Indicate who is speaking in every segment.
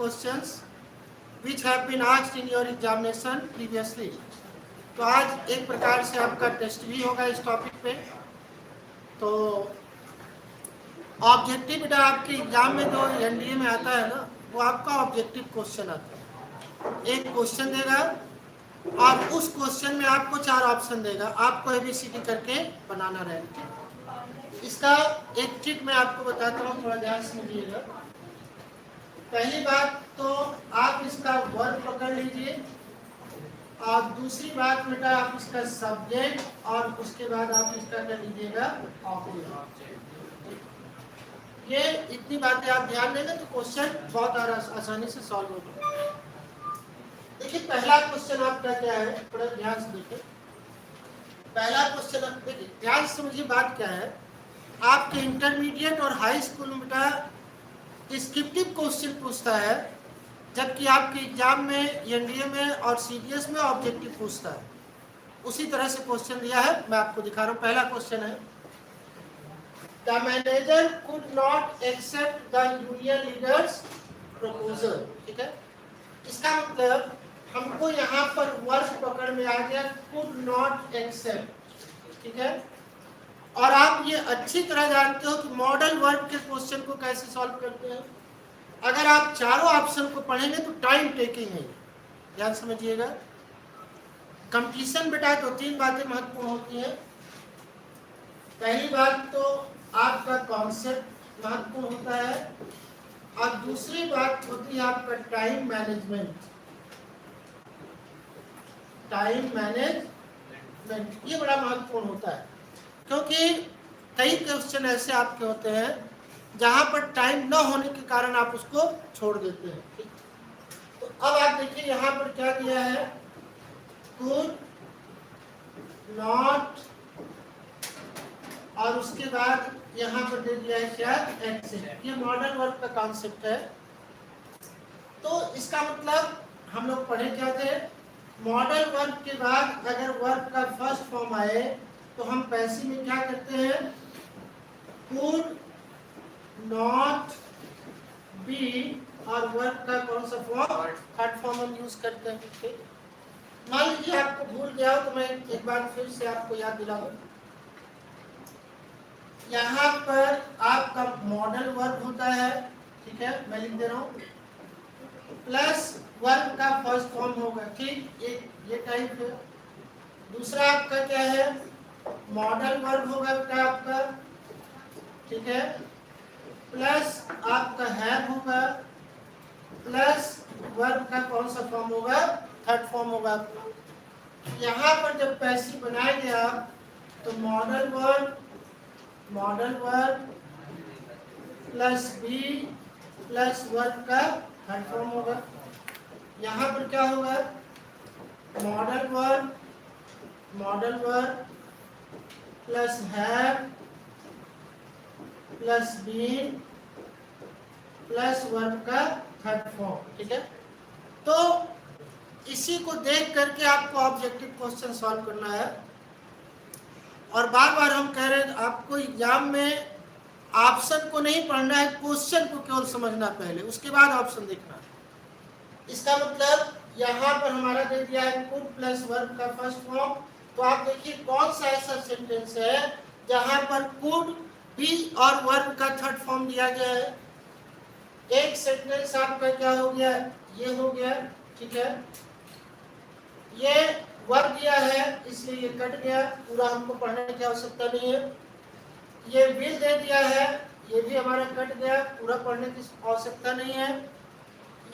Speaker 1: questions which have been asked in your examination previously. तो आज एक प्रकार से आपका टेस्ट भी होगा इस टॉपिक पे। तो ऑब्जेक्टिव बेटा आपके एग्जाम में जो एनडीए में आता है ना, वो आपका ऑब्जेक्टिव क्वेश्चन आता है। एक क्वेश्चन देगा और उस क्वेश्चन में आपको 4 ऑप्शन देगा, आपको एबीसीडी करके बनाना रहेगा। इसका एक ट्रिक मैं आपको बताता हूँ, थोड़ा ध्यान सुनिएगा। पहली बात तो आप इसका वर्ब पकड़ लीजिए, और दूसरी बात बेटा आप इसका सब्जेक्ट, और उसके बाद आप इसका कर लीजिएगा ऑब्जेक्ट। ये इतनी बातें आप ध्यान देंगे तो क्वेश्चन बहुत आसानी से सॉल्व होगा। देखिए पहला क्वेश्चन आपका क्या है, थोड़ा ध्यान से देखिए। पहला क्वेश्चन देखिए, ध्यान से समझिए बात क्या है। आपके इंटरमीडिएट और हाई स्कूल में बेटा डिस्क्रिप्टिव क्वेश्चन पूछता है, जबकि आपके एग्जाम में एनडीए में और सीडीएस में ऑब्जेक्टिव पूछता है। उसी तरह से क्वेश्चन दिया है, मैं आपको दिखा रहा हूँ। पहला क्वेश्चन है, the manager could not accept the union leaders proposal. ठीक है, इसका मतलब हमको यहाँ पर वर्ब पकड़ में आ गया, कुड नॉट एक्सेप्ट। ठीक है, और आप ये अच्छी तरह जानते हो कि मॉडल वर्ब के क्वेश्चन को कैसे सॉल्व करते हैं। अगर आप चारों ऑप्शन को पढ़ेंगे तो टाइम टेकिंग है, ध्यान समझिएगा। कंप्लीशन बेटा 2-3 बातें महत्वपूर्ण होती हैं। पहली बात तो आपका कॉन्सेप्ट महत्वपूर्ण होता है, और दूसरी बात होती है आपका टाइम मैनेजमेंट। टाइम मैनेजमेंट ये बड़ा महत्वपूर्ण होता है, क्योंकि कई क्वेश्चन ऐसे आपके होते हैं जहां पर टाइम न होने के कारण आप उसको छोड़ देते हैं। तो अब आप देखिए यहाँ पर क्या दिया है, कुड नॉट, और उसके बाद यहाँ पर दे दिया है क्या, एक्सेप्ट। ये मॉडल वर्ब का कॉन्सेप्ट है। तो इसका मतलब हम लोग पढ़े क्या थे, मॉडल वर्ब के बाद अगर वर्ब का फर्स्ट फॉर्म आए तो हम पैसिव में क्या करते हैं, कुड नॉट बी, और वर्ब का कौन सा फॉर्म, थर्ड फॉर्म हम यूज करते हैं। ठीक, मान लीजिए आपको भूल गया हो तो मैं एक बार फिर से आपको याद दिला दूं। यहाँ पर आपका मॉडल वर्ब होता है, ठीक है, मैं लिख दे रहा हूँ, प्लस वर्ब का फर्स्ट फॉर्म होगा। ठीक, ये टाइप है। दूसरा आपका क्या है, मॉडल वर्ब होगा बेटा आपका, ठीक है, प्लस आपका हैव होगा, प्लस वर्ब का कौन सा फॉर्म होगा, थर्ड फॉर्म होगा। यहाँ पर जब पैसिव बनाएंगे आप तो modal verb plus be plus verb का थर्ड फॉर्म होगा। यहाँ पर क्या होगा, modal verb plus have plus been plus verb का थर्ड फॉर्म। ठीक है, तो इसी को देख करके आपको ऑब्जेक्टिव क्वेश्चन सॉल्व करना है। और बार बार हम कह रहे हैं आपको एग्जाम में ऑप्शन को नहीं पढ़ना है, क्वेश्चन को केवल समझना पहले, उसके बाद ऑप्शन देखना है। इसका मतलब यहाँ पर हमारा दे दिया है कुड प्लस वर्ब का फर्स्ट फॉर्म। तो आप देखिए कौन सा ऐसा सेंटेंस है जहां पर कुड बी और वर्ब का थर्ड फॉर्म दिया गया है। एक सेंटेंस आपका क्या हो गया, ये हो गया। ठीक है, ये वर्ब दिया है इसलिए ये कट गया, पूरा हमको पढ़ने की आवश्यकता नहीं है। ये विल दे दिया है, ये भी हमारा कट गया, पूरा पढ़ने की आवश्यकता नहीं है।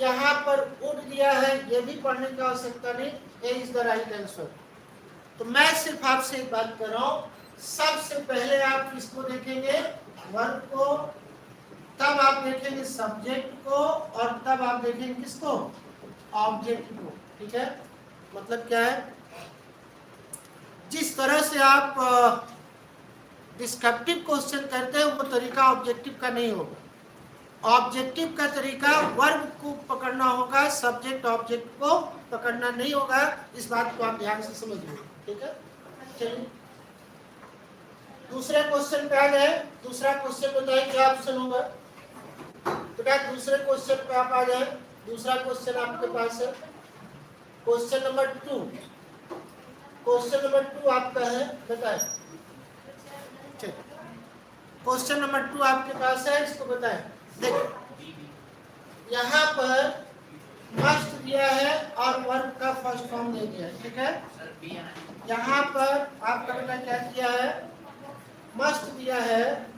Speaker 1: यहाँ पर वुड दिया है, ये भी पढ़ने की आवश्यकता नहीं। ए इज द राइट आंसर। तो मैं सिर्फ आपसे एक बात कर रहा हूँ, सबसे पहले आप किसको देखेंगे, वर्ब को, तब आप देखेंगे सब्जेक्ट को, और तब आप देखेंगे किसको, ऑब्जेक्ट को। ठीक है, मतलब क्या है, जिस तरह से आप डिस्क्रिप्टिव क्वेश्चन करते हैं वो तरीका ऑब्जेक्टिव का नहीं होगा। ऑब्जेक्टिव का तरीका वर्ब को पकड़ना होगा, सब्जेक्ट ऑब्जेक्ट को पकड़ना नहीं होगा। इस बात को आप ध्यान से समझिए। ठीक है, चलिए दूसरे क्वेश्चन पे आ गए। दूसरा क्वेश्चन बताइए क्या ऑप्शन होगा बेटा। दूसरे क्वेश्चन पे आप आ जाए। दूसरा क्वेश्चन आपके पास है क्वेश्चन नंबर 2। क्वेश्चन नंबर 2 आपका है, बताएं। ठीक, क्वेश्चन नंबर 2 आपके पास है, इसको बताएं। देखिए यहाँ पर मस्ट दिया है और वर्ब का फर्स्ट फॉर्म दे दिया है, ठीक है। यहाँ पर आपका बेटा क्या दिया है, मस्ट दिया है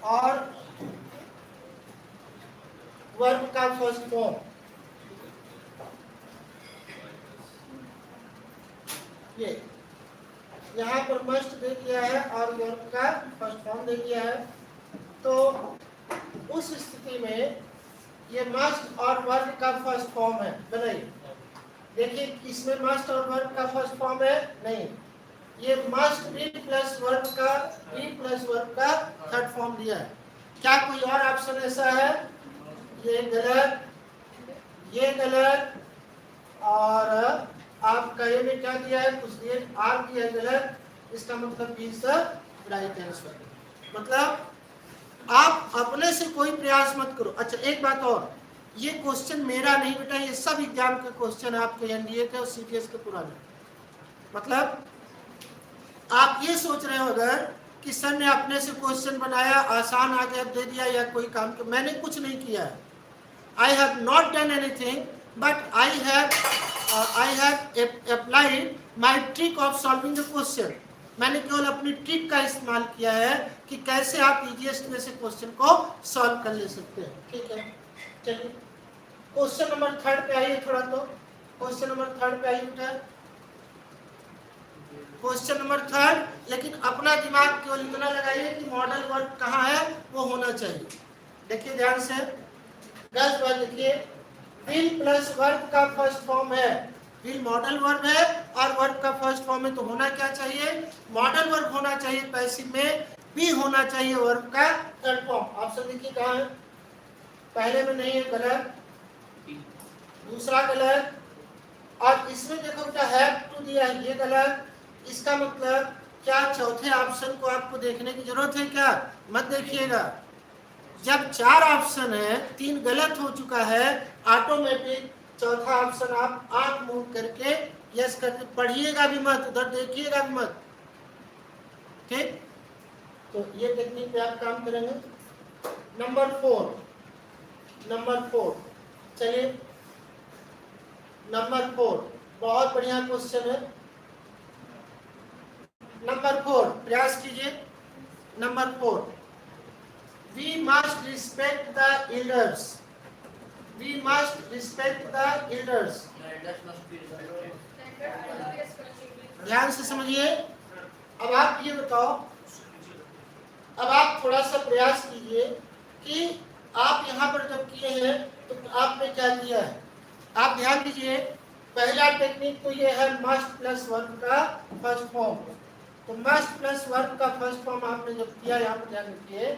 Speaker 1: और वर्ब का फर्स्ट फॉर्म। ये यहाँ पर मस्ट दे दिया है और वर्ब का फर्स्ट फॉर्म दे दिया है। तो उस स्थिति में ये मस्ट और वर्ब का फर्स्ट फॉर्म है, बनाइए। देखिए इसमें मस्ट और वर्ब का फर्स्ट फॉर्म है नहीं, ये मस्ट बी प्लस वर्ब का बी प्लस वर्ब का थर्ड फॉर्म दिया है। क्या कोई और ऑप्शन ऐसा है? ये गलत, ये गलत, और आपका ये में क्या दिया है, कुछ दिया आर दिया है गलत। इसका मतलब B is the right answer. मतलब आप अपने से कोई प्रयास मत करो। अच्छा एक बात और, ये क्वेश्चन मेरा नहीं बेटा, ये सब एग्जाम के क्वेश्चन है आपके एनडीए के और सीटीएस के पुराने। मतलब आप ये सोच रहे हो अगर कि सर ने अपने से क्वेश्चन बनाया, आसान आ गया दे दिया, या कोई काम किया, मैंने कुछ नहीं किया है। I have not done anything, but I have applied my trick of solving the question. मैंने केवल अपनी ट्रिक का इस्तेमाल किया है कि कैसे आप इजीएस्ट में से क्वेश्चन को सॉल्व कर ले सकते हैं, ठीक है। चलिए क्वेश्चन नंबर 3 पे आइए थोड़ा। तो क्वेश्चन नंबर 3 पे आइए बेटा, क्वेश्चन नंबर 3। लेकिन अपना दिमाग केवल इतना लगाइए कि मॉडल वर्ब कहाँ है, वो होना चाहिए। देखिए ध्यान से, 10 बार देखिए, विल प्लस वर्ब का फर्स्ट फॉर्म है, विल मॉडल वर्ब है और वर्ब का फर्स्ट फॉर्म है, तो होना क्या चाहिए, मॉडल वर्ब होना चाहिए पैसिव में, बी होना चाहिए वर्ब का थर्ड फॉर्म। ऑप्शन देखिए कहाँ है, पहले में नहीं है, गलत, दूसरा गलत, और इसमें देखो बेटा हैव टू दिया है, ये गलत। इसका मतलब क्या चौथे ऑप्शन को आपको देखने की जरूरत है क्या? मत देखिएगा। जब 4 ऑप्शन है, 3 गलत हो चुका है, ऑटोमेटिक चौथा ऑप्शन आप आंख मूव करके यस करके पढ़िएगा भी मत, उधर देखिएगा भी मत, ठीक। तो ये टेक्निक पे आप काम करेंगे। नंबर 4, चलिए नंबर 4 बहुत बढ़िया क्वेश्चन है। नंबर 4 प्रयास कीजिए। Number 4, we must respect the elders. We must respect the elders. ध्यान से समझिए। अब आप ये बताओ, अब आप थोड़ा सा प्रयास कीजिए कि आप यहाँ पर जब किए हैं तो आपने क्या किया है। आप ध्यान दीजिए, पहला टेक्निक तो ये है मस्ट प्लस वर्ब का फर्स्ट फॉर्म। तो मस्ट प्लस वर्ब का फर्स्ट फॉर्म आपने जब किया, यहाँ पर ध्यान रखिए,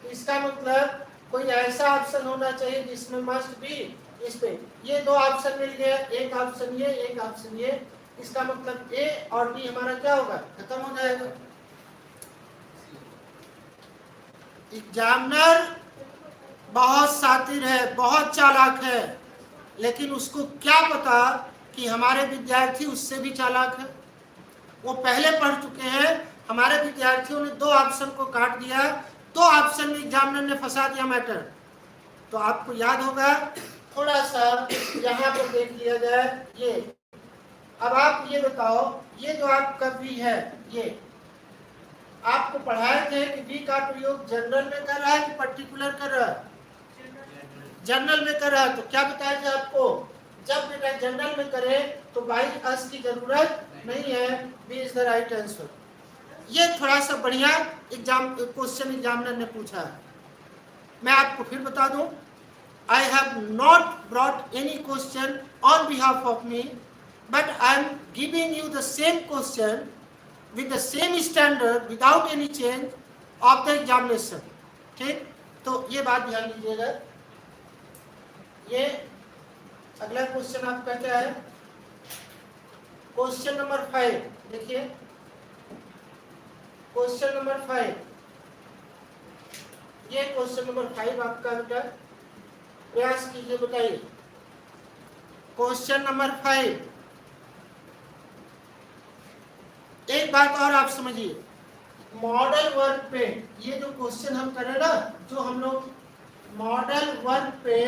Speaker 1: तो इसका मतलब कोई ऐसा ऑप्शन होना चाहिए जिसमें मस्ट भी, इस पे ये 2 ऑप्शन मिल गया, एक ऑप्शन ये, एक ऑप्शन ये। इसका मतलब ए और बी हमारा क्या होगा, खत्म हो जाएगा। एग्जामिनर बहुत शातिर है, बहुत चालाक है, लेकिन उसको क्या पता कि हमारे विद्यार्थी उससे भी चालाक है। वो पहले पढ़ चुके हैं, हमारे विद्यार्थियों ने 2 ऑप्शन को काट दिया, 2 ऑप्शन में एग्जामिनर ने फंसा दिया मैटर। तो आपको याद होगा, थोड़ा सा यहाँ पर देख लिया जाए ये। अब आप ये बताओ, ये जो आपका बी है, ये आपको पढ़ाए थे कि बी का प्रयोग जनरल में कर रहा है कि पर्टिकुलर कर रहा है, जनरल में कर रहा है। तो क्या बताया था आपको, जब बेटा जनरल में करे तो बाई अस की जरूरत नहीं है, B is the right answer. ये थोड़ा सा बढ़िया एग्जाम क्वेश्चन एग्जामिनर ने पूछा है। मैं आपको फिर बता दूं, I have not brought any question on behalf of me, but I am giving you the same question with the same standard without any change of the examination, ठीक। तो ये बात ध्यान दीजिएगा। ये अगला क्वेश्चन आपका क्या है, क्वेश्चन नंबर 5 देखिए। क्वेश्चन नंबर 5, ये क्वेश्चन नंबर 5 आपका बेटा। प्रयास कीजिए, बताइए। Question number 5। एक बात और आप समझिए, मॉडल वर्क पे ये जो क्वेश्चन हम करें ना, जो हम लोग मॉडल वर्क पे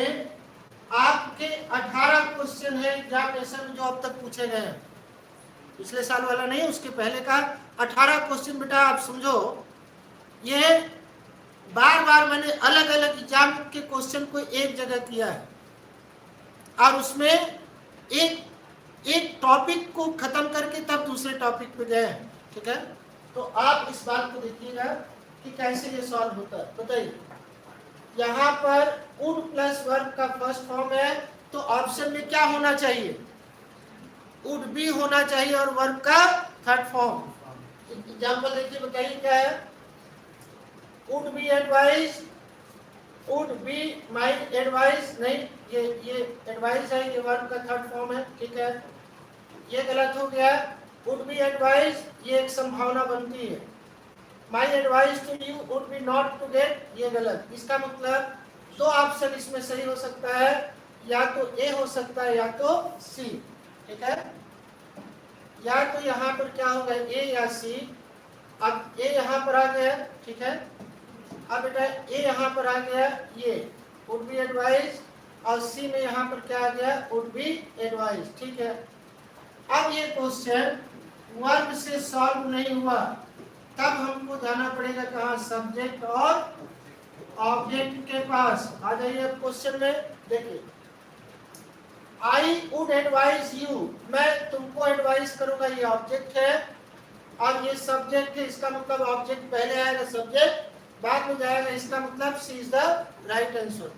Speaker 1: आपके 18 क्वेश्चन है एग्जामिनेशन में जो अब तक पूछे गए हैं, पिछले साल वाला नहीं, उसके पहले का 18 क्वेश्चन। बेटा आप समझो, ये बार बार मैंने अलग अलग एग्जाम के क्वेश्चन को एक जगह किया है और उसमें एक टॉपिक को खत्म करके तब दूसरे टॉपिक पे गए हैं, ठीक है। तो आप इस बात को देखिएगा कि कैसे ये सॉल्व होता है, बताइए। यहाँ पर वुड प्लस वर्ब का फर्स्ट फॉर्म है, तो ऑप्शन में क्या होना चाहिए? वुड बी होना चाहिए और वर्ब का थर्ड फॉर्म। एग्जाम्पल देखिए, बताइए क्या है। Would be advice, would be my advice, नहीं, ये एडवाइस है, ये वर्ब का थर्ड फॉर्म है, ठीक है, ये गलत हो गया। वुड बी एडवाइस, ये एक संभावना बनती है। My advice to you would be not to get, ये गलत। इसका मतलब दो ऑप्शन इसमें सही हो सकता है, या तो ए हो सकता है या तो सी, ठीक है। या तो यहाँ पर क्या होगा, ए या सी। अब ए यहाँ पर आ गया, ठीक है। अब बेटा ए यहाँ पर आ गया, ये वुड बी एडवाइस, और सी में यहाँ पर क्या आ गया, वुड बी एडवाइस, ठीक है। अब ये क्वेश्चन वर्ब से सॉल्व नहीं हुआ, तब हमको जाना पड़ेगा कहाँ, सब्जेक्ट और ऑब्जेक्ट के पास। आ जाइए अब क्वेश्चन में, देखिए। आई वुड एडवाइस यू, मैं तुमको एडवाइस करूंगा, ये ऑब्जेक्ट है और ये सब्जेक्ट है। इसका मतलब ऑब्जेक्ट पहले आएगा, सब्जेक्ट बाद में जाएगा, इसका मतलब सी इज द राइट आंसर।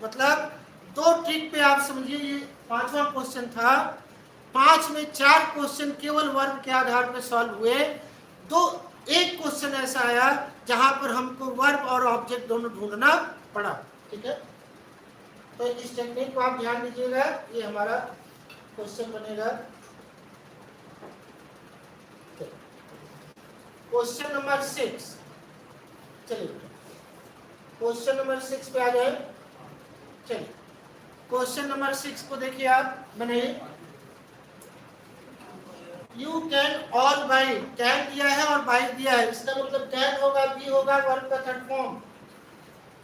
Speaker 1: मतलब दो ट्रिक पे आप समझिए, ये पांचवा क्वेश्चन था, 5 में 4 क्वेश्चन केवल वर्ब के आधार पर सॉल्व हुए। एक क्वेश्चन ऐसा आया जहां पर हमको वर्ब और ऑब्जेक्ट दोनों ढूंढना पड़ा, ठीक है। तो इस टेक्निक को आप ध्यान दीजिएगा, ये हमारा क्वेश्चन बनेगा। क्वेश्चन नंबर 6, चलिए क्वेश्चन नंबर 6 पे आ जाए। चलिए क्वेश्चन नंबर 6 को देखिए आप, बनाइए। You can all by, can दिया है और बाई दिया है, इसका मतलब कैन होगा, बी होगा, वर्ब का थर्ड फॉर्म।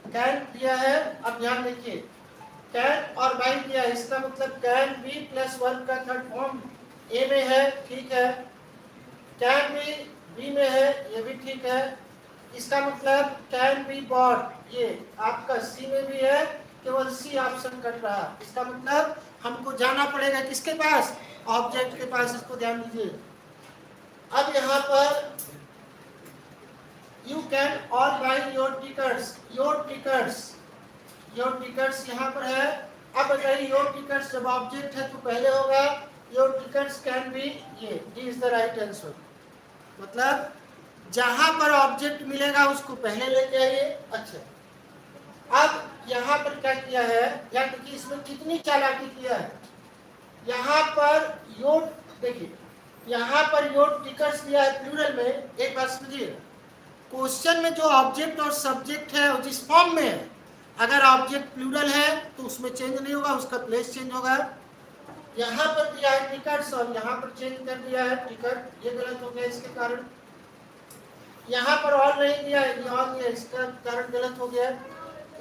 Speaker 1: कैन दिया है, अब ध्यान देखिए, कैन और बाई दिया है, इसका मतलब कैन बी प्लस वर्ब का थर्ड फॉर्म ए में है, ठीक है। कैन बी में है, ये भी ठीक है। इसका मतलब कैन बी बॉट, ये आपका सी में भी है, केवल सी ऑप्शन कट रहा। इसका मतलब हमको जाना पड़ेगा किसके पास, ऑब्जेक्ट के पास, इसको ध्यान दीजिए। अब यहाँ पर you can all by your tickets, your tickets, your tickets यहाँ पर है। अब बताइए, योर टिकट्स जब ऑब्जेक्ट है तो पहले होगा, योर टिकट्स कैन बी, ये D is the right answer. मतलब जहां पर ऑब्जेक्ट मिलेगा उसको पहले लेके आइए। अच्छा, अब यहाँ पर क्या किया है, या देखिए इसमें कितनी चालाकी किया है। यहाँ पर योर, देखिए यहाँ पर योर टिकट्स दिया है प्लूरल में। एक बात समझिए, क्वेश्चन में जो ऑब्जेक्ट और सब्जेक्ट है वो जिस फॉर्म में है, अगर ऑब्जेक्ट प्लूरल है तो उसमें चेंज नहीं होगा, उसका प्लेस चेंज होगा। यहाँ पर दिया है टिकट्स और यहाँ पर चेंज कर दिया है टिकट, ये गलत हो गया, इसके कारण। यहाँ पर और नहीं दिया है, और दिया, इसका कारण गलत हो गया।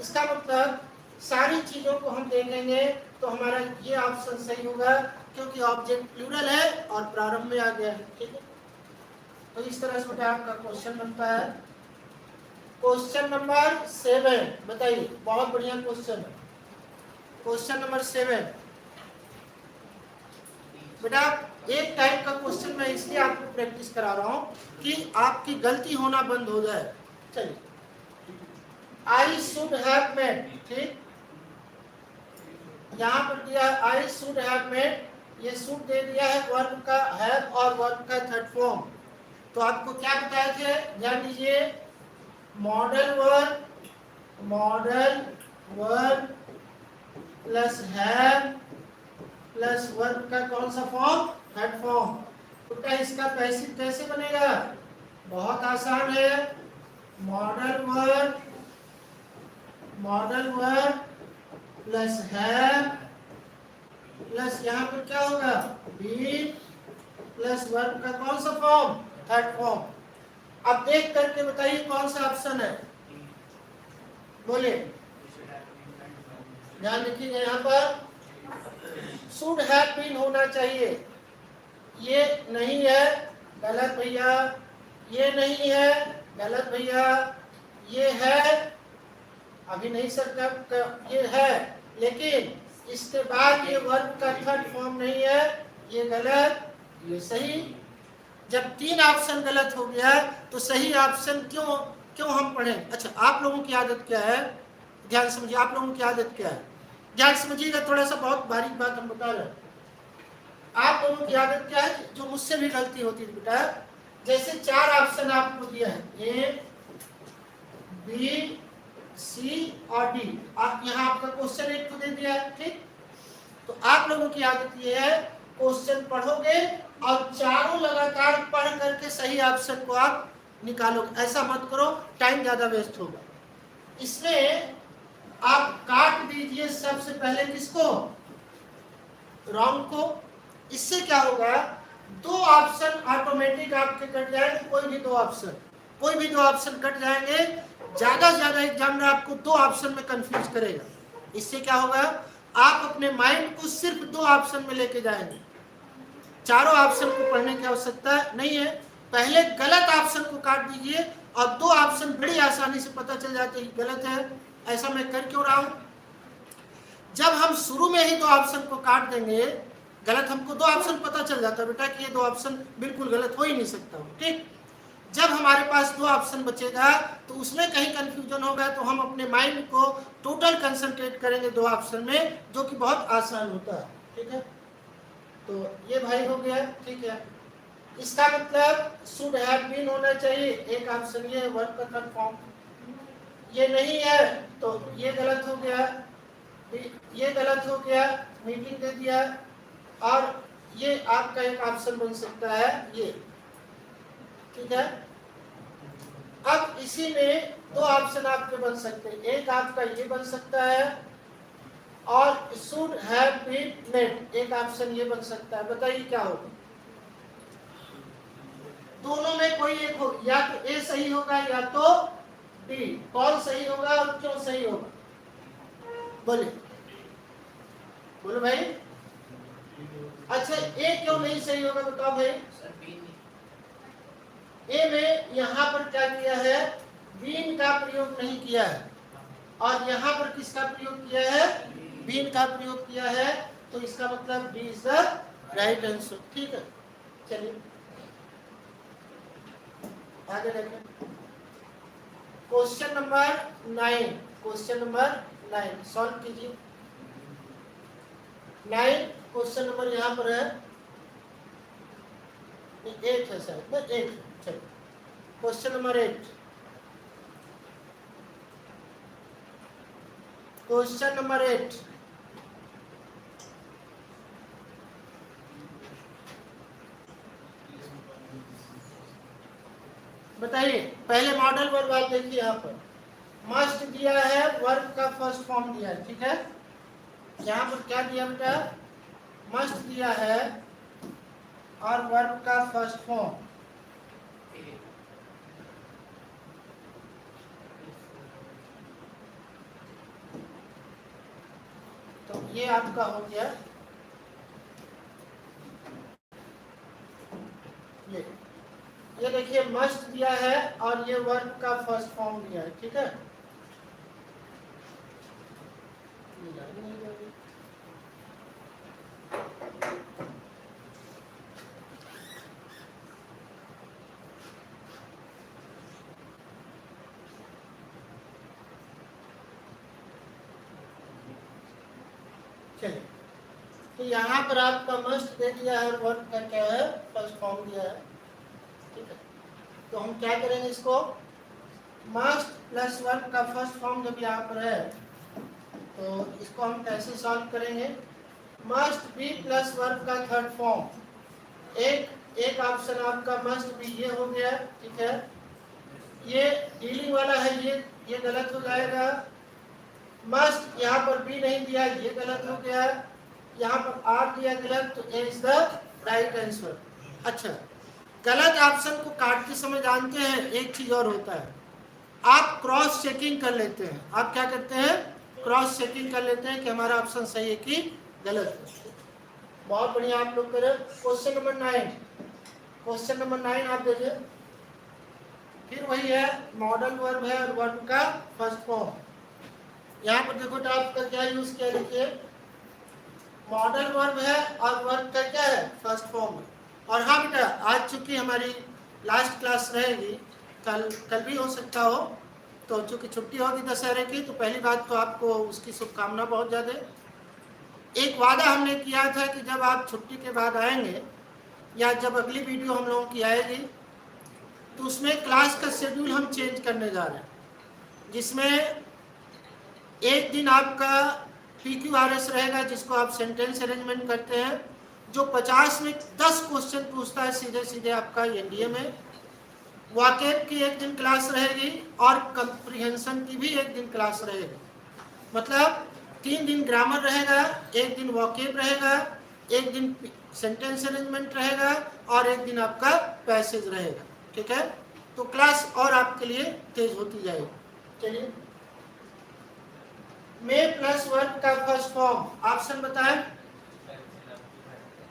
Speaker 1: इसका मतलब सारी चीजों को हम देखेंगे तो हमारा ये ऑप्शन सही होगा, क्योंकि ऑब्जेक्ट प्लूरल है और प्रारंभ में आ गया है, ठीक है। तो इस तरह से आपका क्वेश्चन बनता है। क्वेश्चन नंबर 7, बताइए, बहुत बढ़िया क्वेश्चन है। क्वेश्चन नंबर 7 बेटा, एक टाइप का क्वेश्चन मैं इसलिए आपको प्रैक्टिस करा रहा हूं कि आपकी गलती होना बंद हो जाए। चलिए, आई शुड हैव मेड, ठीक, यहाँ पर दिया है आई शुड हैव मेड, ये शुड दे दिया है, वर्ब का हैव और वर्ब का थर्ड फॉर्म। तो आपको क्या बताया थे, ध्यान दीजिए, model verb plus have plus verb का कौन सा फॉर्म, थर्ड फॉर्म। तो क्या इसका कैसे बनेगा, बहुत आसान है। मॉडल वर्ब प्लस है प्लस यहाँ पर क्या होगा बी प्लस वर्ब का कौन सा फॉर्म, थर्ड फॉर्म। अब देख करके बताइए कौन सा ऑप्शन है, बोले। ध्यान रखिएगा यहाँ पर शुड हैव बीन होना चाहिए, ये नहीं है, गलत भैया, ये नहीं है, गलत भैया, ये है, अभी नहीं सर, ये है, लेकिन इसके बाद ये वर्ब का थर्ड फॉर्म नहीं है, ये गलत, ये सही। जब तीन ऑप्शन गलत हो गया तो सही ऑप्शन क्यों हम पढ़ें। अच्छा, आप लोगों की आदत क्या है, ध्यान समझिए, आप लोगों की आदत क्या है, ध्यान समझिएगा, थोड़ा सा बहुत बारीक बात हम बता रहे हैं। आप लोगों की आदत क्या है, जो मुझसे भी गलती होती है बेटा, जैसे चार ऑप्शन आपको दिया है, ए बी सी और डी, आप यहाँ आपका क्वेश्चन एक को दे दिया है, ठीक। तो आप लोगों की आदत ये है, क्वेश्चन पढ़ोगे और चारों लगातार पढ़ करके सही ऑप्शन को आप निकालोगे। ऐसा मत करो, टाइम ज्यादा वेस्ट होगा। इसमें आप काट दीजिए सबसे पहले किसको, रॉन्ग को। इससे क्या होगा, दो ऑप्शन ऑटोमेटिक आपके कट जाएंगे, कोई भी दो ऑप्शन कट जाएंगे। ज्यादा से ज्यादा एग्जामिनर आपको दो ऑप्शन में कंफ्यूज करेगा। इससे क्या होगा, आप अपने माइंड को सिर्फ दो ऑप्शन में लेके जाएंगे, चारों ऑप्शन को पढ़ने की आवश्यकता नहीं है। पहले गलत ऑप्शन को काट दीजिए और दो ऑप्शन बड़ी आसानी से पता चल जाते हैं गलत है। ऐसा मैं कर क्यों रहा हूं, जब हम शुरू में ही दो ऑप्शन को काट देंगे गलत, हमको दो ऑप्शन पता चल जाता है बेटा कि ये दो ऑप्शन बिल्कुल गलत हो ही नहीं सकता, ठीक। जब हमारे पास दो ऑप्शन बचेगा तो उसमें कहीं कंफ्यूजन होगा, तो हम अपने माइंड को टोटल कंसंट्रेट करेंगे दो ऑप्शन में, जो कि बहुत आसान होता है, ठीक है। तो ये भाई हो गया, ठीक है। इसका मतलब शुड हैव बीन होना चाहिए, एक ऑप्शन ये वर्ब का थर्ड फॉर्म, ये नहीं है तो ये गलत हो गया, ये गलत हो गया, मीटिंग दे दिया। और ये आपका एक ऑप्शन बन सकता है ये, ठीक है। अब इसी में दो ऑप्शन आपके बन सकते हैं, एक आपका ये बन सकता है और शुड हैव बीन मेड, एक ऑप्शन ये बन सकता है। बताइए क्या होगा, दोनों में कोई एक हो, या तो ए सही होगा या तो डी। कौन सही होगा और क्यों सही होगा, बोले बोलो भाई। अच्छा, ए क्यों नहीं सही होगा बताओ भाई। ए में यहाँ पर क्या किया है, बीन का प्रयोग नहीं किया है, और यहाँ पर किसका प्रयोग किया है, बीन का प्रयोग किया है, तो इसका मतलब D is the right answer, ठीक है। चलिए आगे देखें, क्वेश्चन नंबर 9 सॉल्व कीजिए। 9 क्वेश्चन नंबर यहाँ पर है 8 है सर, 8 है। चलिए क्वेश्चन नंबर 8, क्वेश्चन नंबर 8, बताइए। पहले मॉडल वर्ब आप देखिए, यहाँ पर मस्ट दिया है, वर्ब का फर्स्ट फॉर्म दिया है, ठीक है। यहाँ पर क्या दिया बेटा, मस्ट दिया है और वर्ब का फर्स्ट फॉर्म। तो ये आपका हो गया, ये देखिए मस्ट दिया है और ये वर्ब का फर्स्ट फॉर्म दिया है, ठीक है। चलिए, तो यहाँ पर आपका मस्ट दे दिया है, वर्ब का क्या है, फर्स्ट फॉर्म दिया है, ठीक है। तो हम क्या करेंगे, इसको मस्ट प्लस वर्ब का फर्स्ट फॉर्म जब यहाँ पर है तो इसको हम कैसे सॉल्व करेंगे, मस्ट बी प्लस वर्ब का थर्ड फॉर्म। एक ऑप्शन आपका मस्ट बी ये हो गया, ठीक है। ये डीलिंग वाला है, ये गलत हो जाएगा, मस्ट, यहाँ पर बी नहीं दिया, ये गलत हो गया। यहाँ पर आर दिया गलत, तो ए इज द राइट आंसर। अच्छा, गलत ऑप्शन को काटते समय जानते हैं एक चीज और होता है, आप क्रॉस चेकिंग कर लेते हैं। आप क्या करते हैं? क्रॉस चेकिंग कर लेते हैं कि हमारा ऑप्शन सही है कि गलत है। बहुत बढ़िया, आप लोग करें। क्वेश्चन नंबर 9, क्वेश्चन नंबर 9 आप देखिए, फिर वही है, मॉडल वर्ब है और वर्ब का फर्स्ट फॉर्म। यहाँ पर देखो तो आपका क्या यूज किया, देखिए मॉडल वर्ब है और वर्ब का क्या है? फर्स्ट फॉर्म है। और हाँ बेटा, आज चूंकि हमारी लास्ट क्लास रहेगी, कल भी हो सकता हो, तो चूंकि छुट्टी होगी दशहरे की, तो पहली बात तो आपको उसकी शुभकामना बहुत ज़्यादा। एक वादा हमने किया था कि जब आप छुट्टी के बाद आएंगे या जब अगली वीडियो हम लोगों की आएगी, तो उसमें क्लास का शेड्यूल हम चेंज करने जा रहे हैं, जिसमें एक दिन आपका PQRS रहेगा, जिसको आप सेंटेंस अरेंजमेंट करते हैं, जो 50 में 10 क्वेश्चन पूछता है सीधे सीधे आपका एनडीए में। वाकेब की एक दिन क्लास रहेगी और कंप्रीहेंशन की भी एक दिन क्लास रहेगी। मतलब 3 दिन ग्रामर रहेगा, एक दिन वाकेब रहेगा, एक दिन सेंटेंस अरेंजमेंट रहेगा और एक दिन आपका पैसेज रहेगा। ठीक है, तो क्लास और आपके लिए तेज होती जाएगी। चलिए, मे प्लस वर्ब का फर्स्ट फॉर्म ऑप्शन बताएं,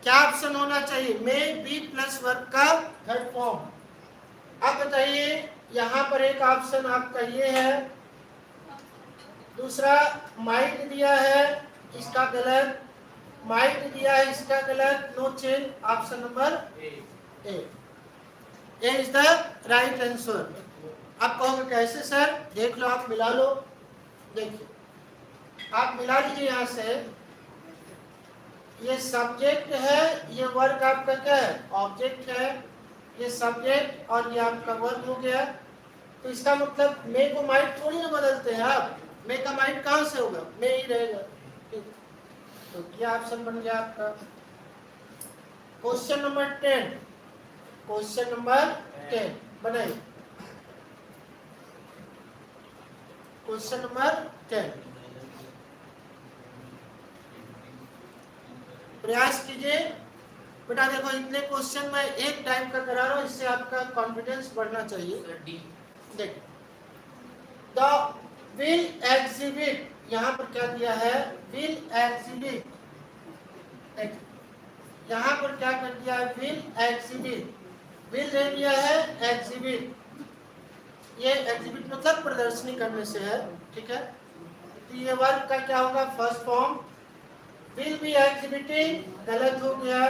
Speaker 1: क्या ऑप्शन होना चाहिए? मे बी प्लस वर्ब का थर्ड फॉर्म। अब बताइए, यहां पर एक ऑप्शन आपका ये है, दूसरा माइट दिया है, इसका गलत, माइट दिया है, इसका गलत, no change, option number A is the right answer. आप कहोगे कैसे सर? देख लो, आप मिला लो, देखिए आप मिला लीजिए। यहां से ये सब्जेक्ट है, ये वर्ग आपका क्या है? ऑब्जेक्ट है। ये सब्जेक्ट और ये आपका वर्ग हो गया। तो इसका मतलब मे को माइट थोड़ी ना बदलते हैं आप, मे का माइट कहां से होगा? मे ही रहेगा। तो क्या ऑप्शन बन गया आपका? क्वेश्चन नंबर 10, क्वेश्चन नंबर 10 बनाइए, क्वेश्चन नंबर 10 प्रयास कीजिए बेटा। देखो, इतने क्वेश्चन मैं एक टाइम का करा रहा हूं, इससे आपका कॉन्फिडेंस बढ़ना चाहिए। देखिए, द विल एग्जिबिट, यहाँ पर क्या दिया है? Will exhibit. यहाँ पर क्या कर दिया है? Will exhibit. विल दे दिया है एग्जिबिट। ये एग्जिबिट मतलब प्रदर्शनी करने से है। ठीक है, तो ये वर्ब का क्या होगा? First form. Will be exhibiting, गलत हो गया।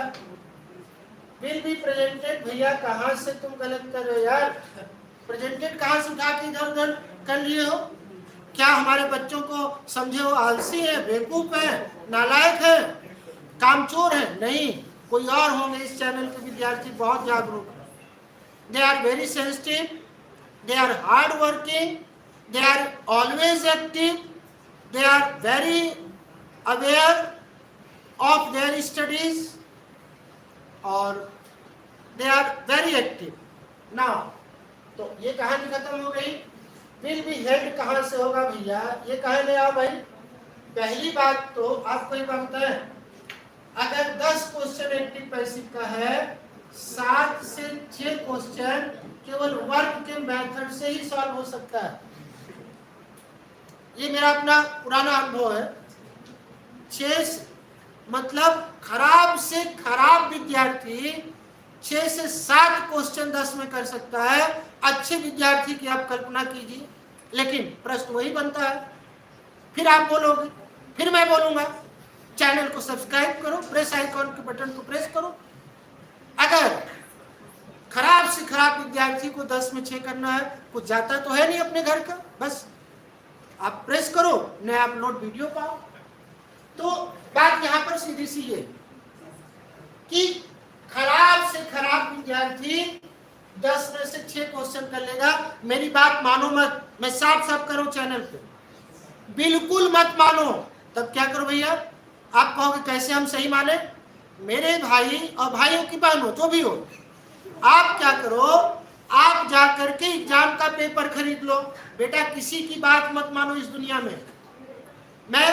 Speaker 1: विल बी प्रेजेंटेड, भैया कहाँ से तुम गलत कर रहे हो यार? प्रेजेंटेड कहाँ से उठा के इधर उधर कर लिए हो? क्या हमारे बच्चों को समझे हो आलसी है, बेवकूफ है, नालायक है, कामचोर है? नहीं, कोई और होंगे। इस चैनल के विद्यार्थी बहुत जागरूक हैं। They are very sensitive, they are hard working, they are always active, they are very aware of their studies और they are very active. now तो ये कहानी खत्म हो गई। will be held कहाँ से होगा भैया? ये कहाँ ले आओ भाई। पहली बात तो आपको एक बात है, अगर 10 क्वेश्चन एक्टिव पैसिव का है, 7 से 6 क्वेश्चन केवल वर्ब के मेथड से ही सॉल्व हो सकता है। ये मेरा अपना पुराना अनुभव है। 6 मतलब खराब से खराब विद्यार्थी 6 से 7 क्वेश्चन 10 में कर सकता है। अच्छे विद्यार्थी की आप कल्पना कीजिए। लेकिन प्रश्न वही बनता है, फिर आप बोलोगे, फिर मैं बोलूंगा चैनल को सब्सक्राइब करो, प्रेस आइकॉन के बटन को प्रेस करो। अगर खराब से खराब विद्यार्थी को 10 में 6 करना है, कुछ जाता तो है नहीं अपने घर का, बस आप प्रेस करो, नया अपलोड वीडियो पाओ। तो बात यहां पर सीधी सी है कि खराब से खराब विद्यार्थी 10 में से 6 क्वेश्चन कर लेगा। मेरी बात मानो मत, मैं साफ साफ करूं चैनल पे, बिल्कुल मत मानो। तब क्या करो भैया? आप कहोगे कैसे हम सही माने? मेरे भाई और भाइयों की बहनों जो भी हो, आप क्या करो, आप जाकर के एग्जाम का पेपर खरीद लो। बेटा किसी की बात मत मानो इस दुनिया में। मैं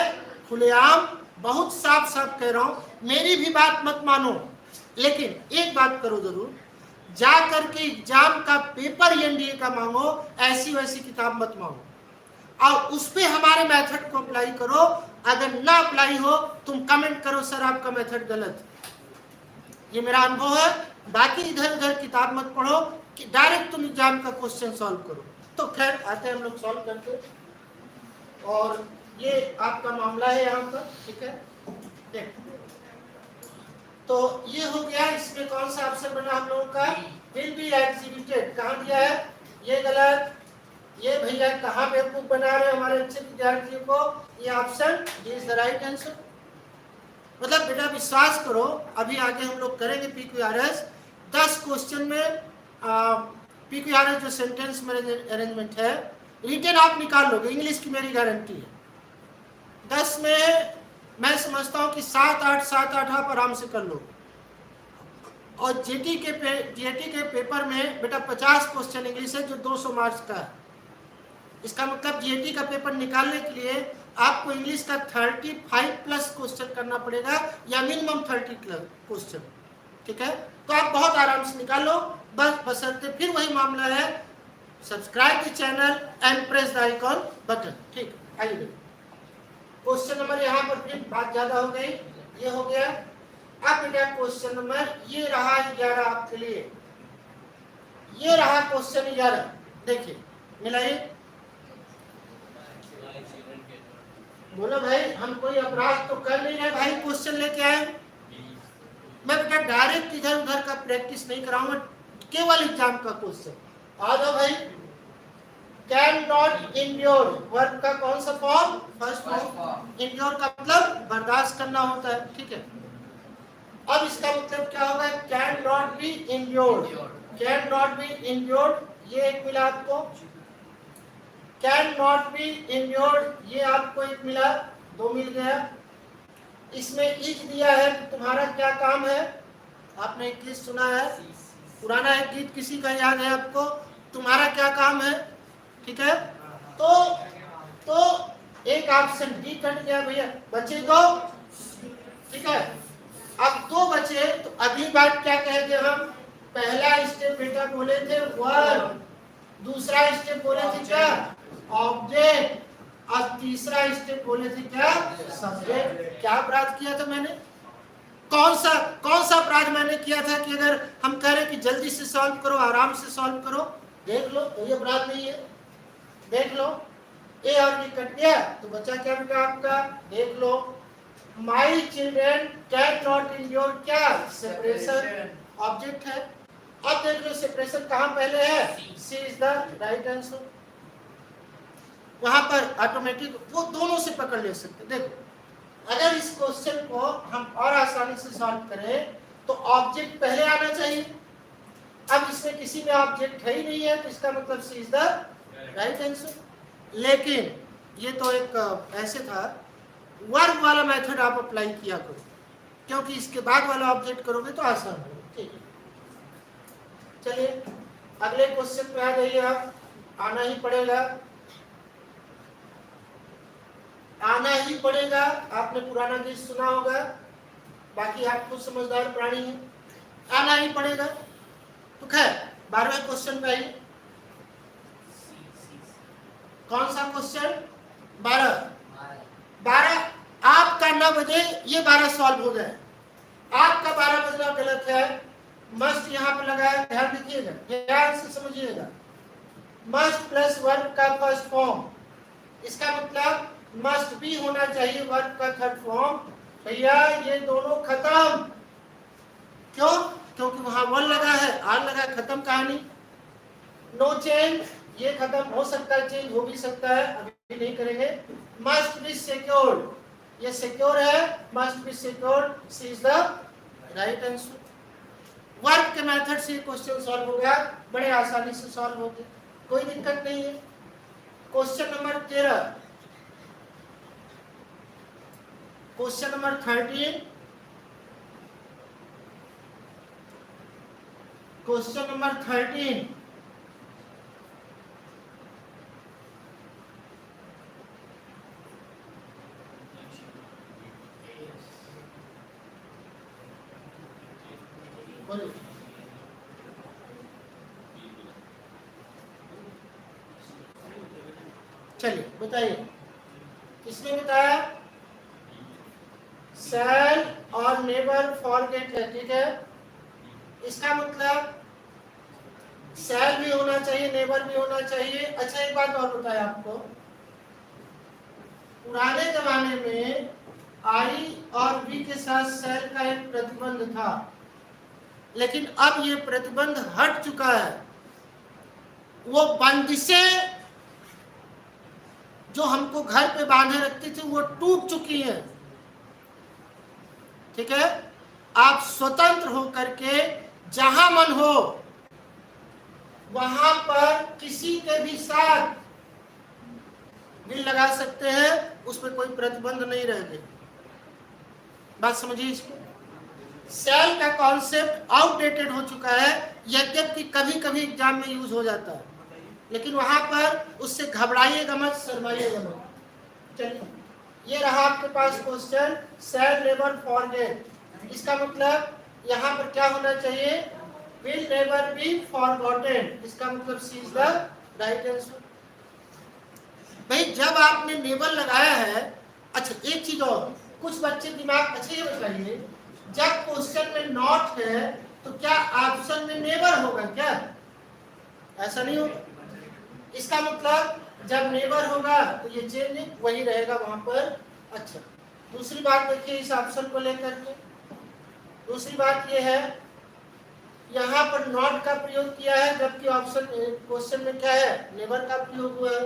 Speaker 1: खुलेआम बहुत साफ साफ कह रहा हूं, मेरी भी बात मत मानो, लेकिन एक बात करो जरूर, जा करके एग्जाम का पेपर एनडीए का मांगो, ऐसी वैसी किताब मत मांगो, और उस पे हमारे मेथड को अप्लाई करो। अगर ना अप्लाई हो तुम कमेंट करो सर आपका मेथड गलत, ये मेरा अनुभव है। बाकी इधर उधर किताब मत पढ़ो, कि डायरेक्ट तुम एग्जाम का क्वेश्चन सॉल्व करो। तो खैर आते हैं हम लोग सॉल्व करके, और ये आपका मामला है यहाँ पर, ठीक है। देख, तो ये हो गया, इसमें कौन सा ऑप्शन बना हम लोगों का, विल बी एग्जीक्यूटेड, कहाँ दिया है, ये गलत, ये भैया कहाँ बेवकूफ बना रहे हमारे अच्छे विद्यार्थियों को, ये option is the right answer. मतलब बेटा विश्वास करो, अभी आगे हम लोग करेंगे PQRS, 10 क्वेश्चन में PQRS जो सेंटेंस में अरेंजमेंट है रिटन आप निकाल लोगे, इंग्लिश की मेरी गारंटी है। 10 में मैं समझता हूँ कि 7-8 आप आराम से कर लोगे। और जेटी के पेपर में बेटा 50 क्वेश्चन इंग्लिश है जो 200 मार्क्स का है। इसका मतलब जेटी का पेपर निकालने के लिए आपको इंग्लिश का 35+ क्वेश्चन करना पड़ेगा, या मिनिमम 30 क्वेश्चन, ठीक है। तो आप बहुत आराम से निकाल लो, बस बशर्ते फिर वही मामला है, subscribe the channel and press the icon button, ठीक। आइए क्वेश्चन नंबर, यहाँ पर फिर बात ज्यादा हो गई, ये हो गया। अब बेटा क्वेश्चन नंबर ये रहा 11 आपके लिए, ये रहा क्वेश्चन 11, देखिए मिलाइए, बोलो भाई हम कोई अपराध तो कर नहीं रहे भाई, क्वेश्चन लेके आए। मैं बेटा डायरेक्ट इधर उधर का प्रैक्टिस नहीं कराऊंगा, केवल एग्जाम का क्वेश्चन। आ जाओ भाई, कैन नॉट इंड्योर, वर्ब का कौन सा फॉर्म, फर्स्ट फॉर्म। इंड्योर का मतलब बर्दाश्त करना होता है, ठीक है। अब इसका मतलब क्या होगा, can not be endured, can not be endured, ये एक मिला आपको, कैन नॉट बी इंड्योर्ड, ये आपको एक मिला, 2 मिल गया। इसमें इज दिया है, तुम्हारा क्या काम है, आपने एक गीत सुना है, पुराना एक गीत किसी का याद है आपको, तुम्हारा क्या काम है, ठीक है। तो एक ऑप्शन डी कट गया भैया, बचे 2, ठीक है। अब 2 बचे, तो अगली बात क्या कहेंगे हम, पहला स्टेप बेटा बोले थे वर्ब, दूसरा स्टेप बोले थे क्या, ऑब्जेक्ट, और तीसरा स्टेप बोले थे क्या, सब्जेक्ट। क्या अपराध किया था मैंने, कौन सा अपराध मैंने किया था कि अगर हम कह रहे कि जल्दी से सॉल्व करो, आराम से सॉल्व करो, देख लो कोई अपराध नहीं है, देख लो ए और बी कट गया, तो बचा क्या बेटा आपका, देख लो, my children can not endure क्या, सेपरेशन, ऑब्जेक्ट है। अब देख लो सेपरेशन कहाँ पहले है, C is the right answer. वहां पर ऑटोमेटिक वो दोनों से पकड़ ले सकते। देखो अगर इस क्वेश्चन को हम और आसानी से सॉल्व करें तो ऑब्जेक्ट पहले आना चाहिए, अब इसमें किसी में ऑब्जेक्ट है ही नहीं है, तो इसका मतलब सी इज द राइट आंसर। लेकिन ये तो एक ऐसे था, वर्ब वाला मेथड आप अप्लाई किया करो, क्योंकि इसके बाद वाला ऑब्जेक्ट करोगे तो आसान होगा, ठीक है। चलिए अगले क्वेश्चन पे आ जाइए, आप आना ही पड़ेगा, आना ही पड़ेगा। आपने पुराना गीत सुना होगा, बाकी आप खुद समझदार प्राणी हैं, आना ही पड़ेगा। तो खैर 12वें क्वेश्चन पे आइए, कौन सा क्वेश्चन, 12 आपका 9 बजे ये 12 सॉल्व हो गए, आपका 12 बजना गलत है, मस्ट यहाँ पे लगाया, ध्यान दीजिएगा, ध्यान से समझिएगा, मस्ट प्लस वर्ब का फर्स्ट फॉर्म, इसका मतलब मस्ट भी होना चाहिए वर्ब का थर्ड फॉर्म। भैया ये दोनों खत्म, क्यों, क्योंकि वहां वन लगा है, आर लगा, खत्म कहानी, नो चेंज, ये खत्म, हो सकता है चेंज हो भी सकता है, अभी नहीं करेंगे। मस्ट बी सिक्योर्ड, ये सिक्योर है, must be secured, C is the right answer. Verb के मेथड से क्वेश्चन सॉल्व हो गया, बड़े आसानी से सॉल्व हो गया, कोई दिक्कत नहीं है। Question number 13, question number 13, question number 13, बोलिए। चलिए बताइए, किसने बताया? सेल और नेबर फॉरगेट है, ठीक है। इसका मतलब सेल भी होना चाहिए, नेबर भी होना चाहिए। अच्छा एक बात और बताया आपको, पुराने जमाने में आई और बी के साथ सेल का एक प्रतिबंध था, लेकिन अब ये प्रतिबंध हट चुका है। वो बंदिशें जो हमको घर पे बांधे रखती थी वो टूट चुकी हैं, ठीक है। आप स्वतंत्र हो करके जहां मन हो वहां पर किसी के भी साथ दिल लगा सकते हैं, उसमें कोई प्रतिबंध नहीं रहेगा। बात समझिए इसको। सेल का कॉन्सेप्ट आउटडेटेड हो चुका है, यद्यपि कभी कभी एग्जाम में यूज हो जाता है, लेकिन वहां पर उससे घबराइएगा मत, शर्माइएगा मत। चलिए, ये रहा आपके पास क्वेश्चन, सेल नेवर फॉरगेट। इसका मतलब यहाँ पर क्या होना चाहिए? Will never be forgotten. इसका मतलब सी इज द राइट आंसर। भाई जब आपने नेवर लगाया है, अच्छा एक चीज और, कुछ बच्चे दिमाग अच्छे से बताइए, जब क्वेश्चन में नॉट है तो क्या ऑप्शन में नेवर होगा क्या? ऐसा नहीं होगा। इसका मतलब जब नेवर होगा तो ये चेंज वही रहेगा वहां पर। अच्छा दूसरी बात देखिए इस ऑप्शन को लेकर के, दूसरी बात ये है यहाँ पर नॉट का प्रयोग किया है, जबकि ऑप्शन क्वेश्चन में क्या है? नेवर का प्रयोग हुआ है।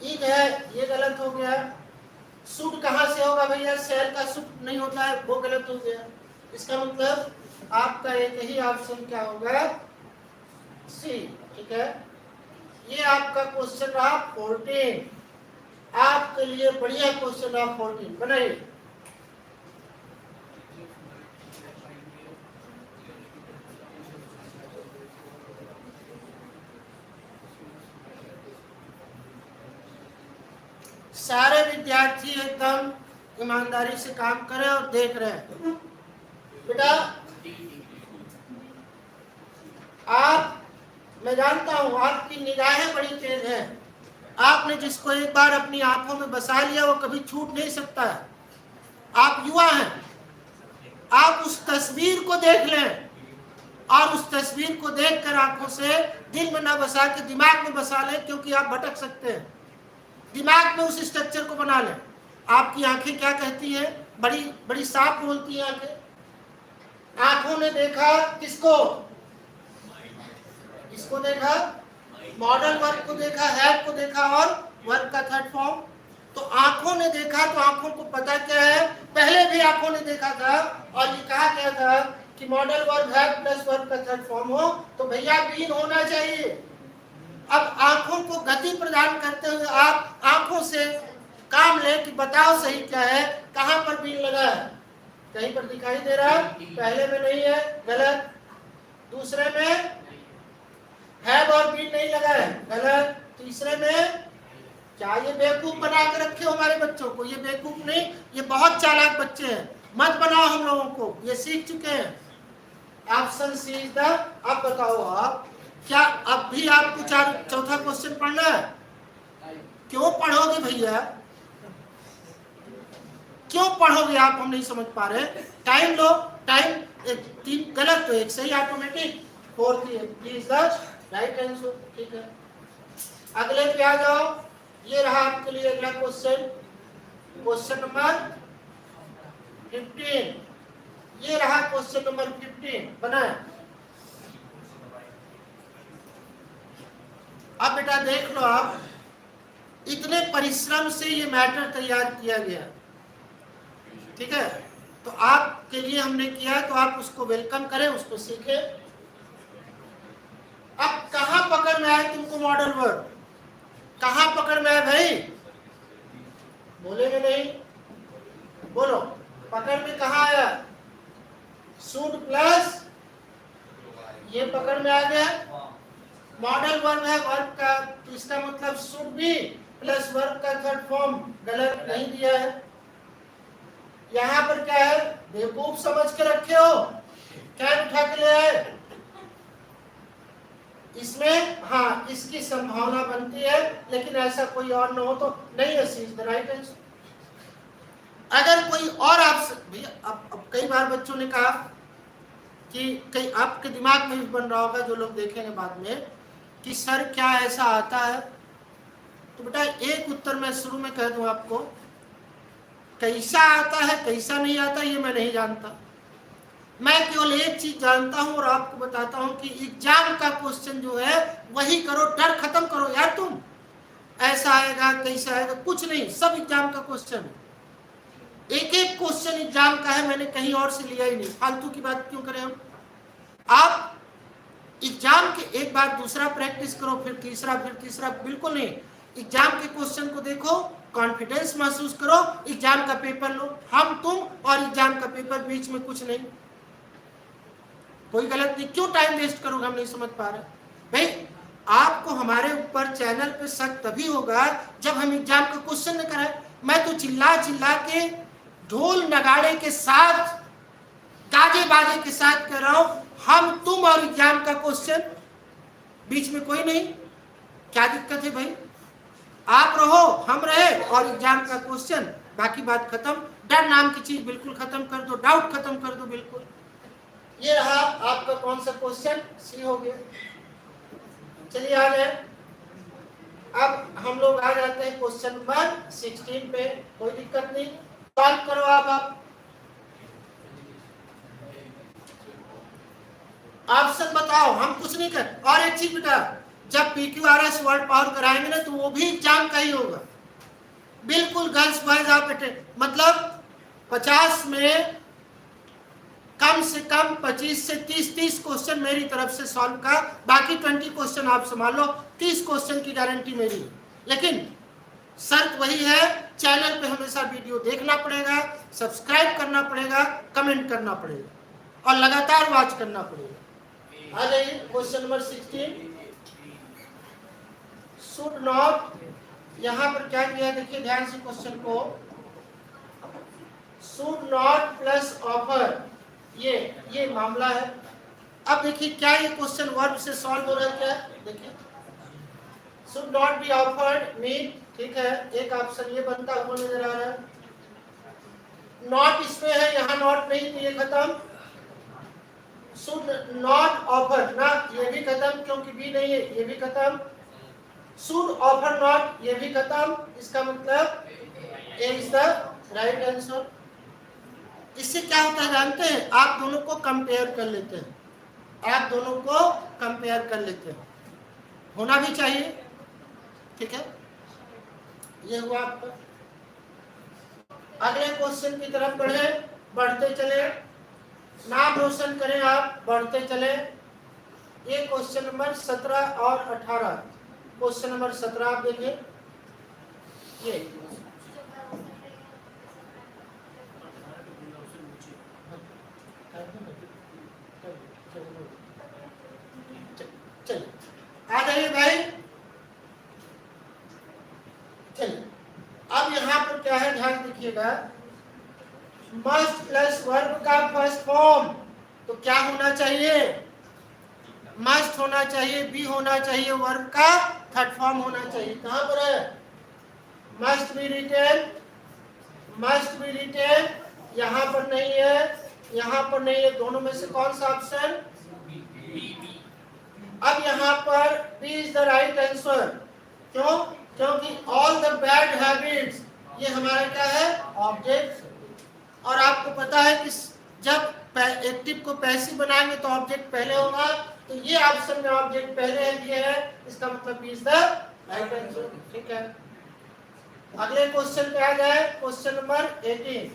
Speaker 1: इज है, ये गलत हो गया। शुड कहाँ से होगा भैया? सेल का शुड नहीं होता है, वो गलत हो गया। इसका मतलब आपका एक ही ऑप्शन क्या होगा? सी, ठीक है। ये आपका क्वेश्चन रहा 14, आपके लिए बढ़िया क्वेश्चन रहा 14, बनाइए। सारे विद्यार्थी एकदम ईमानदारी से काम करें और देख रहे हैं। बेटा आप, मैं जानता हूं आपकी निगाहें बड़ी तेज हैं, आपने जिसको एक बार अपनी आंखों में बसा लिया वो कभी छूट नहीं सकता है। आप युवा हैं, आप उस तस्वीर को देख लें और उस तस्वीर को देखकर आंखों से दिल में न बसा के दिमाग में बसा लें, क्योंकि आप भटक सकते हैं। दिमाग में उस स्ट्रक्चर को बना लें। आपकी आंखें क्या कहती है? बड़ी बड़ी साफ बोलती है आंखें। आंखों ने देखा किसको? इसको देखा, मॉडल वर्ब को देखा, हैव को देखा और वर्ब का थर्ड फॉर्म। तो आंखों ने देखा तो आंखों को पता क्या है? पहले भी आंखों ने देखा था और ये कहा गया था कि modal verb have plus verb का थर्ड फॉर्म हो तो भैया बीन होना चाहिए। अब आंखों को गति प्रदान करते हुए आप आंखों से काम ले कि बताओ सही क्या है, कहां पर बीन लगा है? कहीं पर दिखाई दे रहा है, पहले में नहीं है, गलत। दूसरे में हैव और बीन नहीं लगा है, गलत। तीसरे में क्या ये बेवकूफ बना के रखे हो हमारे बच्चों को? ये बेवकूफ नहीं, ये बहुत चालाक बच्चे हैं, मत बनाओ हम लोगों को, ये सीख चुके हैं। Option C is the. अब बताओ आप, क्या अब भी आपको चौथा क्वेश्चन पढ़ना है? क्यों पढ़ोगे भैया, क्यों पढ़ोगे आप? हम नहीं समझ पा रहे। टाइम लो, टाइम 3 गलत तो 1 सही, automatic 4 please the right answer, ठीक है। अगले पे आ जाओ, ये रहा आपके लिए अगला क्वेश्चन, क्वेश्चन नंबर 15। ये रहा क्वेश्चन नंबर 15, बनाए। अब बेटा देख लो आप, इतने परिश्रम से ये मैटर तैयार किया गया, ठीक है। तो आपके लिए हमने किया, तो आप उसको वेलकम करें, उसको सीखें। अब कहां पकड़ में आए तुमको मॉडल वर्ड? कहां पकड़ में आए भाई? बोलेंगे नहीं, बोलो पकड़ में कहां आया? शुड प्लस ये पकड़ में आ गया। मॉडल वर्ब है, वर्ब का, तो इसका मतलब शुड बी प्लस वर्ब का थर्ड फॉर्म, गलत नहीं दिया है। यहाँ पर क्या है? बेवकूफ समझ के रखे हो कैन उठा के ले आए, इसमें हाँ इसकी संभावना बनती है, लेकिन ऐसा कोई और न हो तो नहीं है, C is the right answer. अगर कोई और आप भैया, अब कई बार बच्चों ने कहा कि कई आपके दिमाग में भी बन रहा होगा, जो लोग देखेंगे बाद में, कि सर क्या ऐसा आता है, तो बेटा एक उत्तर मैं शुरू में कह दूं आपको, कैसा आता है कैसा नहीं आता ये मैं नहीं जानता, मैं केवल एक चीज जानता हूं और आपको बताता हूं कि एग्जाम का क्वेश्चन जो है वही करो, डर खत्म करो यार, तुम ऐसा आएगा कैसा आएगा कुछ नहीं, सब एग्जाम का क्वेश्चन है, एक एक क्वेश्चन एग्जाम का है, मैंने कहीं और से लिया ही नहीं, फालतू की बात क्यों करें हम। आप एग्जाम के एक बार दूसरा प्रैक्टिस करो, फिर तीसरा, बिल्कुल नहीं, एग्जाम के क्वेश्चन को देखो, कॉन्फिडेंस महसूस करो, एग्जाम का पेपर लो, हम तुम और एग्जाम का पेपर बीच में कुछ नहीं, कोई गलत नहीं, क्यों टाइम वेस्ट करोगे, हम नहीं समझ पा रहे भाई। आपको हमारे ऊपर चैनल पे शक तभी होगा जब हम एग्जाम का क्वेश्चन न कराए। मैं तो चिल्ला चिल्ला के ढोल नगाड़े के साथ गाजे बाजे के साथ कह रहा हूं, हम तुम और एग्जाम का क्वेश्चन, बीच में कोई नहीं, क्या दिक्कत है भाई, आप रहो हम रहे और एग्जाम का क्वेश्चन, बाकी बात खत्म, डर नाम की चीज बिल्कुल खत्म कर दो, डाउट खत्म कर दो बिल्कुल। ये रहा आपका कौन सा क्वेश्चन, सी हो गया। चलिए आ जाए, अब हम लोग आ जाते हैं क्वेश्चन नंबर 16 पे, कोई दिक्कत नहीं, सॉल्व करो आप ऑप्शन बताओ, हम कुछ नहीं कर। और एक चीज बेटा, जब PQRS वर्ल्ड पावर कराएंगे ना तो वो भी एग्जाम का ही होगा, बिल्कुल गर्ल्स बॉयज आप मतलब 50 में कम से कम 25 से 30 क्वेश्चन मेरी तरफ से सॉल्व का, बाकी 20 क्वेश्चन आप संभाल लो, 30 क्वेश्चन की गारंटी मेरी है। लेकिन शर्त वही है, चैनल पे हमेशा वीडियो देखना पड़ेगा, सब्सक्राइब करना पड़ेगा, कमेंट करना पड़ेगा और लगातार वॉच करना पड़ेगा। आ जाइए क्वेश्चन नंबर 16, शुड नॉट, यहां पर क्या किया देखिए ध्यान से क्वेश्चन को, शुड नॉट प्लस ऑफर, ये मामला है। अब देखिए क्या ये क्वेश्चन वर्ब से सॉल्व हो रहा है, क्या देखिए, should not be offered mean, ठीक है, एक ऑप्शन ये बनता हुआ नजर आ रहा है, नॉट इसमें है, यहाँ नॉट नहीं, तो ये खत्म, शुड नॉट ऑफर ना, ये भी खत्म क्योंकि बी नहीं है, ये भी खत्म, शुड ऑफर नॉट, ये भी खत्म, इसका मतलब ए इज द राइट आंसर। इससे क्या होता है जानते हैं, आप दोनों को कंपेयर कर लेते हैं, आप दोनों को कंपेयर कर लेते हैं, होना भी चाहिए, ठीक है, ये हुआ आपका। अगले क्वेश्चन की तरफ बढ़ते चले, नाम रोशन करें आप, बढ़ते चले, ये क्वेश्चन नंबर 17 और 18, क्वेश्चन नंबर 17 आप देखिए, ये आ जाइए भाई, चलिए अब यहाँ पर क्या है ध्यान दीजिएगा, मस्ट प्लस वर्ब का फर्स्ट फॉर्म, तो क्या होना चाहिए, मस्ट होना चाहिए, बी होना चाहिए, वर्ब का थर्ड फॉर्म होना चाहिए, कहां पर है, मस्ट बी रिटेन, यहाँ पर नहीं है, यहाँ पर नहीं है, दोनों में से कौन सा ऑप्शन, अब यहाँ पर B is the right answer, क्यों, क्योंकि ऑल द बैड हैबिट्स, ये हमारा क्या है, ऑब्जेक्ट, और आपको पता है कि जब एक्टिव को पैसिव बनाएंगे तो ऑब्जेक्ट पहले होगा, तो ये ऑप्शन में ऑब्जेक्ट पहले है, ये है, इसका मतलब B is the right answer, ठीक है। अगले क्वेश्चन पे आ जाए, क्वेश्चन नंबर 18,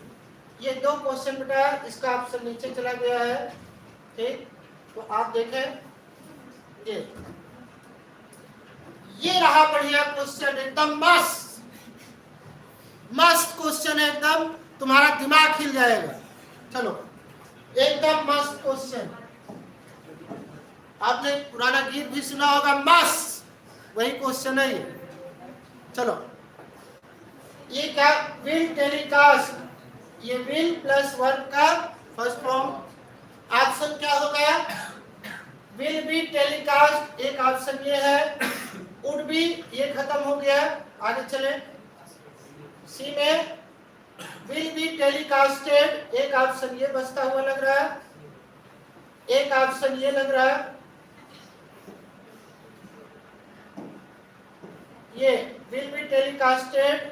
Speaker 1: ये दो क्वेश्चन बेटा, इसका ऑप्शन नीचे चला गया है, ठीक, तो आप देखें, ये रहा बढ़िया क्वेश्चन, एकदम मस्त क्वेश्चन है, एकदम तुम्हारा दिमाग हिल जाएगा, चलो एकदम मस्त क्वेश्चन, आपने पुराना गीत भी सुना होगा, मस्त, वही क्वेश्चन है ये। चलो ये क्या, विल टेलीकास्ट, ये विल प्लस वर्ब का फर्स्ट फॉर्म, ऑप्शन क्या होगा? विल बी टेलीकास्ट, एक ऑप्शन ये है। वुड बी ये खत्म हो गया, आगे चले। सी में विल बी टेलीकास्टेड, एक ऑप्शन ये बचता हुआ लग रहा है, एक ऑप्शन ये लग रहा है, ये will be telecasted,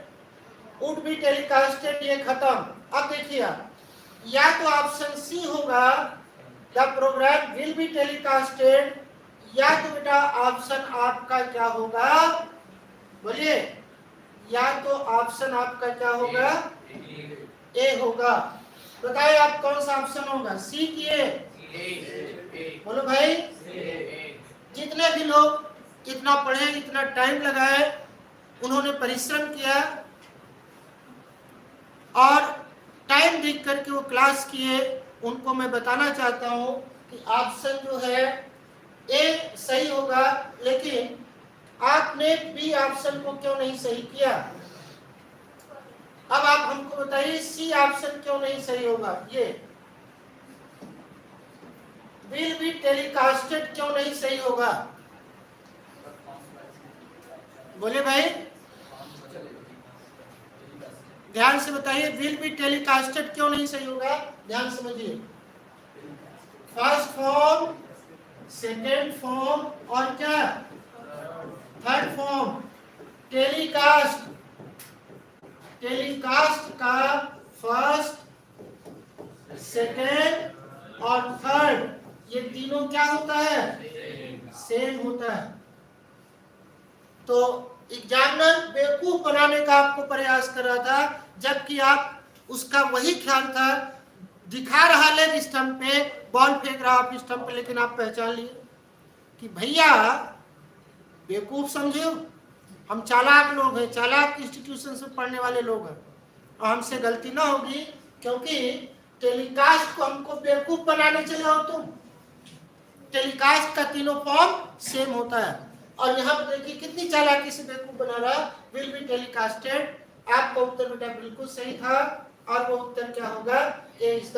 Speaker 1: would be telecasted, ये खत्म। अब देखिए, या तो ऑप्शन सी होगा the program will be telecasted, या तो बेटा ऑप्शन आपका क्या होगा, बोलिए, या तो ऑप्शन आपका क्या होगा? ए होगा। बताइए आप कौन सा ऑप्शन होगा, सी की ए? बोलो भाई। जितने भी लोग इतना पढ़े, इतना टाइम लगाए, उन्होंने परिश्रम किया और टाइम देख करके वो क्लास किए, उनको मैं बताना चाहता हूं कि ऑप्शन जो है ए सही होगा, लेकिन आपने बी ऑप्शन को क्यों नहीं सही किया? अब आप हमको बताइए सी ऑप्शन क्यों नहीं सही होगा? ये विल बी टेलीकास्टेड क्यों नहीं सही होगा? बोले भाई, ध्यान से बताइए, विल बी टेलीकास्टेड क्यों नहीं सही होगा? ध्यान समझिए। फर्स्ट फॉर्म, सेकेंड फॉर्म और क्या थर्ड फॉर्म। टेलीकास्ट, टेलीकास्ट का फर्स्ट, सेकेंड और थर्ड, ये तीनों क्या होता है? सेम होता है। तो एग्जामिनर बेवकूफ बनाने का आपको प्रयास कर रहा था, जबकि आप उसका वही ख्याल था, दिखा रहा लेग स्टंप पे, बॉल फेंक रहा आप स्टंप पे, लेकिन आप पहचान लिए कि भैया बेवकूफ समझे, हम चालाक लोग हैं, चालाक इंस्टीट्यूशन से पढ़ने वाले लोग हैं, और हमसे गलती ना होगी, क्योंकि टेलीकास्ट को हमको बेवकूफ बनाने चले हो तुम। टेलीकास्ट का तीनों फॉर्म सेम होता है, और यहाँ पर देखिए कितनी चालाकी से बेवकूफ बना रहा, विल बी टेलीकास्टेड। आपका उत्तर बेटा बिल्कुल सही था, और वो उत्तर क्या होगा? ए इज द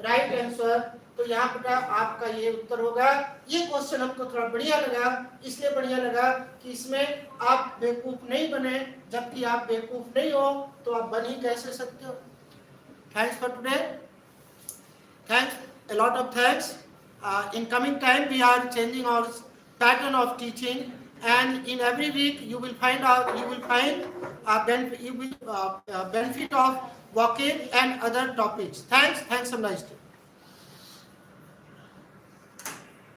Speaker 1: राइट आंसर। तो यहाँ बेटा आपका ये उत्तर होगा। ये क्वेश्चन हमको थोड़ा बढ़िया लगा, इसलिए बढ़िया लगा कि इसमें आप बेवकूफ नहीं बने, जबकि आप बेवकूफ नहीं हो तो आप बन ही कैसे सकते हो। Thanks for today, thanks, a lot of thanks. In coming time we are changing our pattern of teaching, and in every week you will find benefit of vocab and other topics. Thanks, have a nice day.